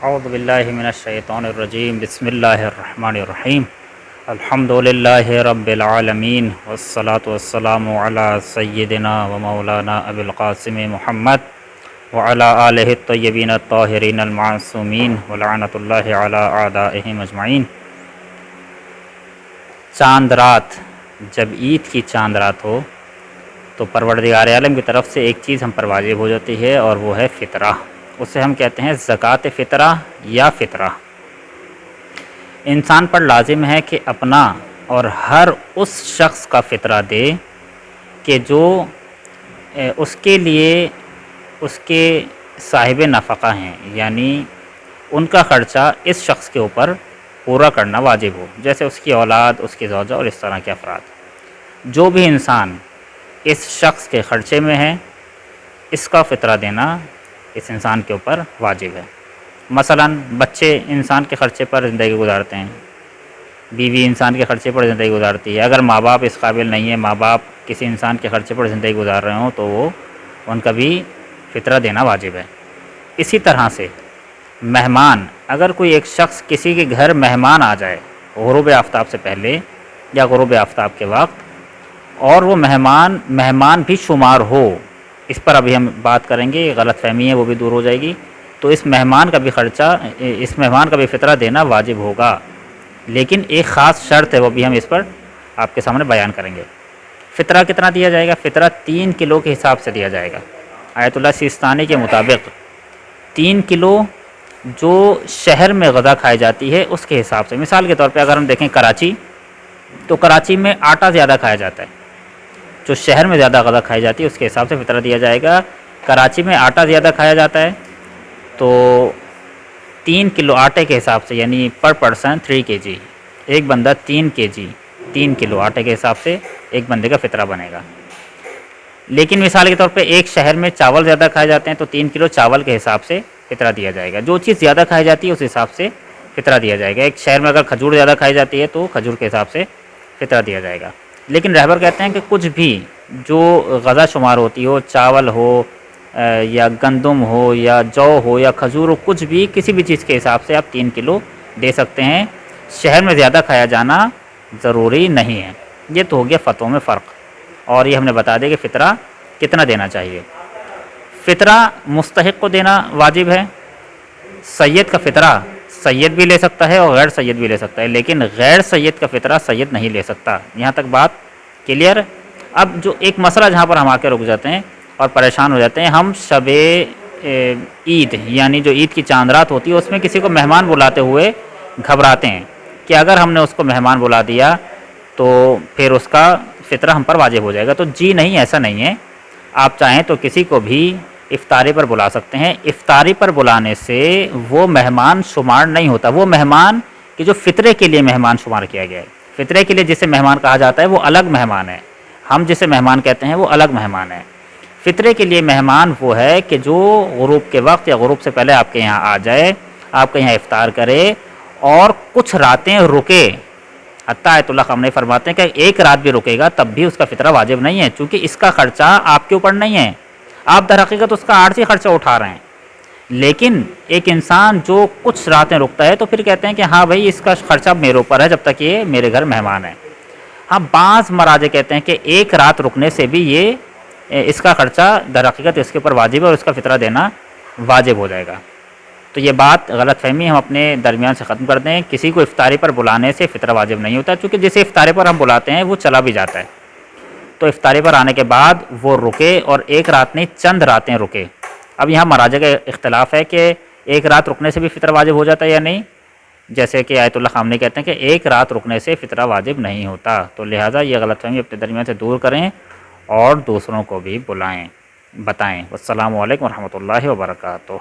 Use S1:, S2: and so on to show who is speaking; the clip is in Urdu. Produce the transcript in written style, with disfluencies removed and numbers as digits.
S1: اعوذ باللہ من الشیطان الرجیم بسم اللہ الرحمن الرحیم الحمد للہ رب العالمین والصلاة والسلام علی سیدنا و مولانا ابی القاسم محمد وعلی آلہ الطیبین الطاہرین المعصومین ولعنۃ اللہ علی اعدائہم اجمعین۔ چاند رات، جب عید کی چاند رات ہو تو پروردگار عالم کی طرف سے ایک چیز ہم پر واجب ہو جاتی ہے، اور وہ ہے فطرہ۔ اسے ہم کہتے ہیں زکوٰۃ فطرہ یا فطرہ۔ انسان پر لازم ہے کہ اپنا اور ہر اس شخص کا فطرہ دے کہ جو اس کے لیے اس کے صاحب نفقہ ہیں، یعنی ان کا خرچہ اس شخص کے اوپر پورا کرنا واجب ہو، جیسے اس کی اولاد، اس کی زوجہ اور اس طرح کے افراد۔ جو بھی انسان اس شخص کے خرچے میں ہے، اس کا فطرہ دینا اس انسان کے اوپر واجب ہے۔ مثلا بچے انسان کے خرچے پر زندگی گزارتے ہیں، بیوی انسان کے خرچے پر زندگی گزارتی ہے۔ اگر ماں باپ اس قابل نہیں ہے، ماں باپ کسی انسان کے خرچے پر زندگی گزار رہے ہوں، تو وہ ان کا بھی فطرہ دینا واجب ہے۔ اسی طرح سے مہمان، اگر کوئی ایک شخص کسی کے گھر مہمان آ جائے غروب آفتاب سے پہلے یا غروب آفتاب کے وقت، اور وہ مہمان بھی شمار ہو، اس پر ابھی ہم بات کریں گے، غلط فہمی ہے وہ بھی دور ہو جائے گی، تو اس مہمان کا بھی خرچہ، اس مہمان کا بھی فطرہ دینا واجب ہوگا، لیکن ایک خاص شرط ہے، وہ بھی ہم اس پر آپ کے سامنے بیان کریں گے۔ فطرہ کتنا دیا جائے گا؟ فطرہ 3 کلو کے حساب سے دیا جائے گا۔ آیت اللہ سیستانی کے مطابق 3 کلو جو شہر میں غذا کھائی جاتی ہے اس کے حساب سے۔ مثال کے طور پہ اگر ہم دیکھیں کراچی، تو کراچی میں آٹا زیادہ کھایا جاتا ہے، جو شہر میں زیادہ غذا کھائی جاتی ہے اس کے حساب سے فطرہ دیا جائے گا۔ کراچی میں آٹا زیادہ کھایا جاتا ہے تو 3 کلو آٹے کے حساب سے، یعنی پر پرسن 3 kg، ایک بندہ 3 kg 3 کلو آٹے کے حساب سے ایک بندے کا فطرہ بنے گا۔ لیکن مثال کے طور پہ ایک شہر میں چاول زیادہ کھائے جاتے ہیں تو 3 کلو چاول کے حساب سے فطرہ دیا جائے گا۔ جو چیز زیادہ کھائی جاتی ہے اس حساب سے فطرہ دیا جائے گا۔ ایک شہر میں اگر کھجور زیادہ کھائی جاتی ہے تو کھجور کے حساب سے فطرہ دیا جائے گا۔ لیکن رہبر کہتے ہیں کہ کچھ بھی جو غذا شمار ہوتی ہو، چاول ہو یا گندم ہو یا جو ہو یا کھجور ہو، کچھ بھی کسی بھی چیز کے حساب سے آپ 3 کلو دے سکتے ہیں۔ شہر میں زیادہ کھایا جانا ضروری نہیں ہے۔ یہ تو ہو گیا فتووں میں فرق، اور یہ ہم نے بتا دیا کہ فطرہ کتنا دینا چاہیے۔ فطرہ مستحق کو دینا واجب ہے۔ سید کا فطرہ سید بھی لے سکتا ہے اور غیر سید بھی لے سکتا ہے، لیکن غیر سید کا فطرہ سید نہیں لے سکتا۔ یہاں تک بات کلیئر؟ اب جو ایک مسئلہ جہاں پر ہم آ کے رک جاتے ہیں اور پریشان ہو جاتے ہیں، ہم شب عید، یعنی جو عید کی چاند رات ہوتی ہے، اس میں کسی کو مہمان بلاتے ہوئے گھبراتے ہیں کہ اگر ہم نے اس کو مہمان بلا دیا تو پھر اس کا فطرہ ہم پر واجب ہو جائے گا۔ تو جی نہیں، ایسا نہیں ہے۔ آپ چاہیں تو کسی کو بھی افطاری پر بلا سکتے ہیں۔ افطاری پر بلانے سے وہ مہمان شمار نہیں ہوتا، وہ مہمان کہ جو فطرے کے لیے مہمان شمار کیا گیا ہے۔ فطرے کے لیے جسے مہمان کہا جاتا ہے وہ الگ مہمان ہے، ہم جسے مہمان کہتے ہیں وہ الگ مہمان ہے۔ فطرے کے لیے مہمان وہ ہے کہ جو غروب کے وقت یا غروب سے پہلے آپ کے یہاں آ جائے، آپ کے یہاں افطار کرے اور کچھ راتیں رکے۔ حتیٰ آیت اللہ خامنہ ای فرماتے ہیں کہ ایک رات بھی رکے گا تب بھی اس کا فطرہ واجب نہیں ہے، چونکہ اس کا خرچہ آپ کے اوپر نہیں ہے، آپ در حقیقت اس کا عارضی خرچہ اٹھا رہے ہیں۔ لیکن ایک انسان جو کچھ راتیں رکتا ہے تو پھر کہتے ہیں کہ ہاں بھائی اس کا خرچہ میرے اوپر ہے جب تک یہ میرے گھر مہمان ہے۔ ہاں بعض مراجع کہتے ہیں کہ ایک رات رکنے سے بھی یہ اس کا خرچہ در حقیقت اس کے اوپر واجب ہے اور اس کا فطرہ دینا واجب ہو جائے گا۔ تو یہ بات غلط فہمی ہم اپنے درمیان سے ختم کر دیں۔ کسی کو افطاری پر بلانے سے فطرہ واجب نہیں ہوتا، چونکہ جسے افطاری پر ہم بلاتے ہیں وہ چلا بھی جاتا ہے، تو افطاری پر آنے کے بعد وہ رکے، اور ایک رات نہیں چند راتیں رکے۔ اب یہاں مراجع کا اختلاف ہے کہ ایک رات رکنے سے بھی فطرہ واجب ہو جاتا ہے یا نہیں، جیسے کہ آیت اللہ خامنہ کہتے ہیں کہ ایک رات رکنے سے فطرہ واجب نہیں ہوتا۔ تو لہٰذا یہ غلط فہمی اپنے درمیان سے دور کریں اور دوسروں کو بھی بتائیں۔ والسلام علیکم ورحمۃ اللہ وبرکاتہ۔